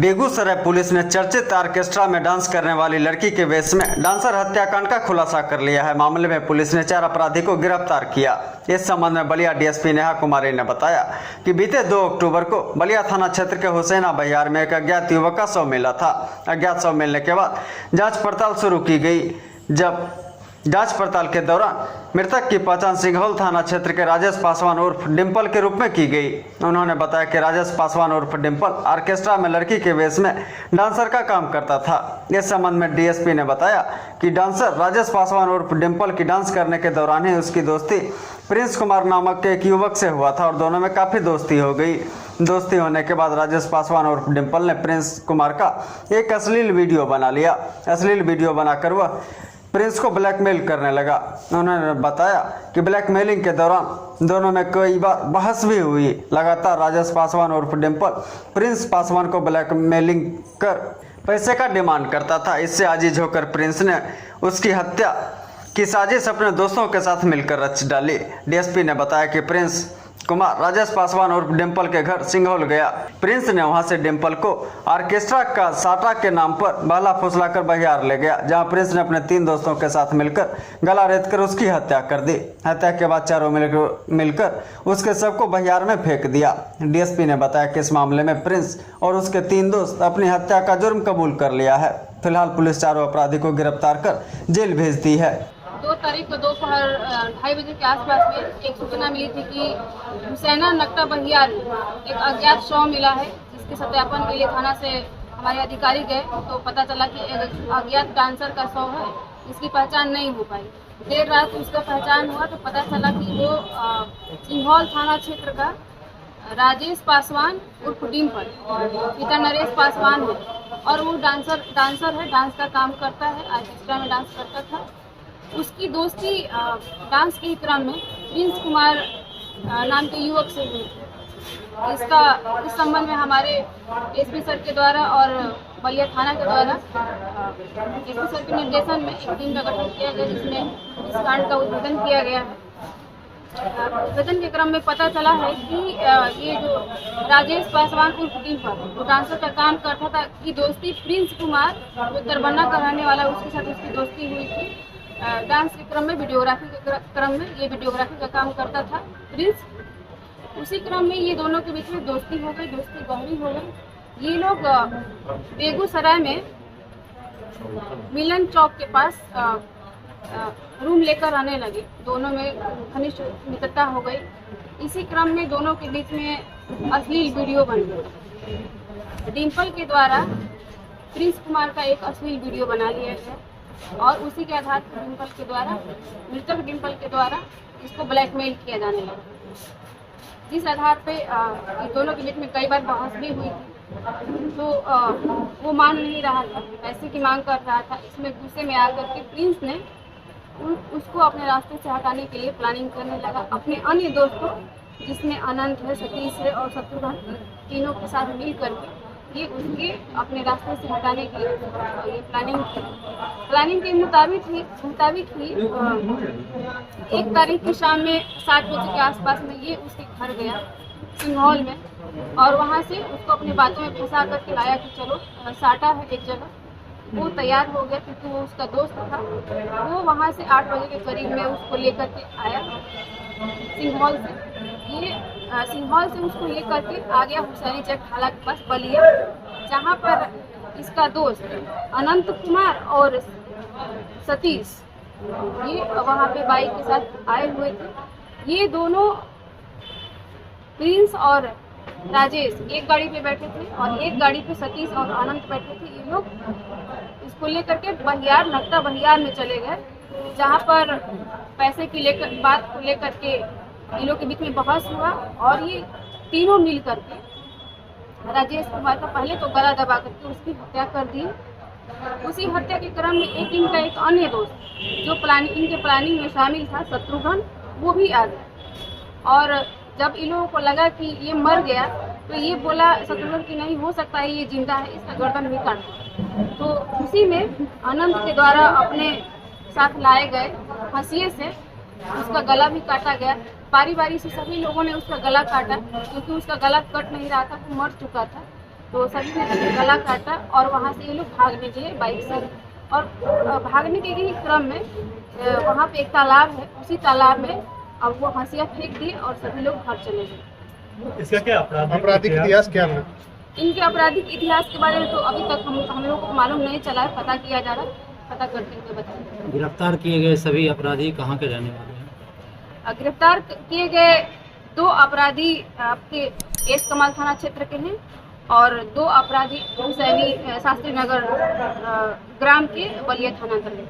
Begusarai police ने चर्चित orchestra में डांस करने वाली लड़की के वेश में डांसर हत्याकांड का खुलासा कर लिया है। मामले में पुलिस ने 4 अपराधी को गिरफ्तार किया। इस संबंध में बलिया डीएसपी नेहा कुमारी ने बताया कि बीते 2 अक्टूबर को बलिया थाना क्षेत्र के हुसैना बहियार में एक अज्ञात युवक का शव मिला था। अज्ञात शव मिलने के बाद जाँच पड़ताल शुरू की गई। जब जांच पड़ताल के दौरान मृतक की पहचान सिंघौल थाना क्षेत्र के राजेश पासवान उर्फ डिम्पल के रूप में की गई। उन्होंने बताया कि राजेश पासवान उर्फ डिम्पल ऑर्केस्ट्रा में लड़की के वेश में डांसर का काम करता था। इस संबंध में डीएसपी ने बताया कि डांसर राजेश पासवान उर्फ डिम्पल की डांस करने के दौरान ही उसकी दोस्ती प्रिंस कुमार नामक के एक युवक से हुआ था और दोनों में काफ़ी दोस्ती हो गई। दोस्ती होने के बाद राजेश पासवान उर्फ डिम्पल ने प्रिंस कुमार का एक अश्लील वीडियो बना लिया। अश्लील वीडियो बनाकर वह प्रिंस को ब्लैकमेल करने लगा। उन्होंने बताया कि ब्लैकमेलिंग के दौरान दोनों में कई बार बहस भी हुई। लगातार राजेश पासवान उर्फ डिम्पल प्रिंस पासवान को ब्लैकमेलिंग कर पैसे का डिमांड करता था। इससे आजीज होकर प्रिंस ने उसकी हत्या की साजिश अपने दोस्तों के साथ मिलकर रच डाली। डीएसपी ने बताया कि प्रिंस कुमार राजेश पासवान उर्फ डिम्पल के घर सिंघौल गया। प्रिंस ने वहां से डिम्पल को ऑर्केस्ट्रा का साटा के नाम पर बहला फुसलाकर बहियार ले गया, जहां प्रिंस ने अपने 3 दोस्तों के साथ मिलकर गला रेतकर उसकी हत्या कर दी। हत्या के बाद चारों मिलकर उसके शव को बहियार में फेंक दिया। डीएसपी ने बताया कि इस मामले में प्रिंस और उसके 3 दोस्त अपनी हत्या का जुर्म कबूल कर लिया है। फिलहाल पुलिस चारों अपराधी को गिरफ्तार कर जेल भेज दी है। 2 तारीख को दोपहर 2:30 बजे के आसपास में एक सूचना मिली थी कि हुसैना नक्टा बहियार में एक अज्ञात शव मिला है, जिसके सत्यापन के लिए थाना से हमारे अधिकारी गए तो पता चला कि एक अज्ञात डांसर का शव है, जिसकी पहचान नहीं हो पाई। देर रात उसका पहचान हुआ तो पता चला कि वो सिंघौल थाना क्षेत्र का राजेश पासवान उर्फ डिम्पल पिता नरेश पासवान है और वो डांसर है, डांस का काम करता है, ऑर्केस्ट्रा में डांस करता था। उसकी दोस्ती डांस के क्रम में प्रिंस कुमार नाम के युवक से हुई। इस संबंध में हमारे एसपी सर के द्वारा और बलिया थाना के द्वारा एसपी सर के निर्देशन में एक टीम का गठन किया गया, जिसमें इस कांड का उद्भेदन किया गया है। उद्भेदन के क्रम में पता चला है कि ये जो राजेश पासवान उर्फ डिम्पल वो डांसर का काम करता था कि दोस्ती प्रिंस कुमार वो दरबन्ना का रहने वाला, उसके साथ उसकी दोस्ती हुई थी। डांस के क्रम में वीडियोग्राफी के क्रम में ये वीडियोग्राफी का काम करता था प्रिंस। उसी क्रम में ये दोनों के बीच में दोस्ती हो गई, दोस्ती गहरी हो गई। ये लोग बेगूसराय में मिलन चौक के पास रूम लेकर रहने लगे। दोनों में घनिष्ठ मित्रता हो गई। इसी क्रम में दोनों के बीच में अश्लील वीडियो बन गई। डिम्पल के द्वारा प्रिंस कुमार का एक अश्लील वीडियो बना लिया गया और उसी के आधार पर डिम्पल के द्वारा मृतक डिम्पल के द्वारा इसको ब्लैकमेल किया जाने लगा, जिस आधार पे दोनों के बीच में कई बार बहस भी हुई थी। तो वो मान नहीं रहा था, पैसे की मांग कर रहा था। इसमें गुस्से में आकर के प्रिंस ने उसको अपने रास्ते से हटाने के लिए प्लानिंग करने लगा। अपने अन्य दोस्तों जिसमें अनंत है, सतीश है और शत्रुघ्न, तीनों के साथ मिल करके ये उसके अपने रास्ते से हटाने के लिए ये प्लानिंग के मुताबिक ही 1 तारीख की शाम में 7 बजे के आसपास में ये उसके घर गया सिंघौल में और वहाँ से उसको अपनी बातों में फंसा करके लाया कि चलो साटा है एक जगह। वो तैयार हो गया क्योंकि वो उसका दोस्त था। वो वहाँ से 8 बजे के करीब में उसको लेकर के आया सिंघौल से। ये सिंघौल से उसको लेकर के आ गया हुसैनी चक ढाला के पास बलिया, जहाँ पर इसका दोस्त अनंत कुमार और सतीश ये वहाँ पे बाइक के साथ आए हुए थे। ये दोनों प्रिंस और राजेश एक गाड़ी पे बैठे थे और एक गाड़ी पे सतीश और अनंत बैठे थे। ये लोग इसको लेकर के बहियार नक्टा बहियार में चले गए, जहाँ पर पैसे की बात को लेकर के इन लोग के बीच में बहस हुआ और ये तीनों मिल करके राजेश कुमार का पहले तो गला दबा करके उसकी हत्या कर दी। उसी हत्या के क्रम में इनका एक अन्य दोस्त जो इनके प्लानिंग में शामिल था, शत्रुघ्न, वो भी आ गया। और जब इन लोगों को लगा कि ये मर गया तो ये बोला शत्रुघ्न कि नहीं हो सकता है ये जिंदा है, इसका गर्दन भी काट। तो उसी में अनंत के द्वारा अपने साथ लाए गए हंसिए से उसका गला भी काटा गया। बारी बारी से सभी लोगों ने उसका गला काटा क्योंकि उसका गला कट नहीं रहा था, वो मर चुका था। तो सभी ने गला काटा और वहाँ से ये लोग भागने गए बाइक से। और भागने के ही क्रम में वहाँ पे एक तालाब है, उसी तालाब में अब वो हंसिया फेंक दिए और सभी लोग भाग चले गए। इसका क्या आपराधिक इतिहास क्या है? इनके आपराधिक इतिहास के बारे में तो अभी तक हम लोगों को मालूम नहीं चला है, पता किया जा रहा है, पता करते हुए बताएंगे। गिरफ्तार किए गए सभी अपराधी कहाँ के रहने वाले हैं? गिरफ्तार किए गए 2 अपराधी आपके एस कमाल थाना क्षेत्र के हैं और 2 अपराधी हुसैनी शास्त्री नगर ग्राम के बलिया थाना अंतर्गत।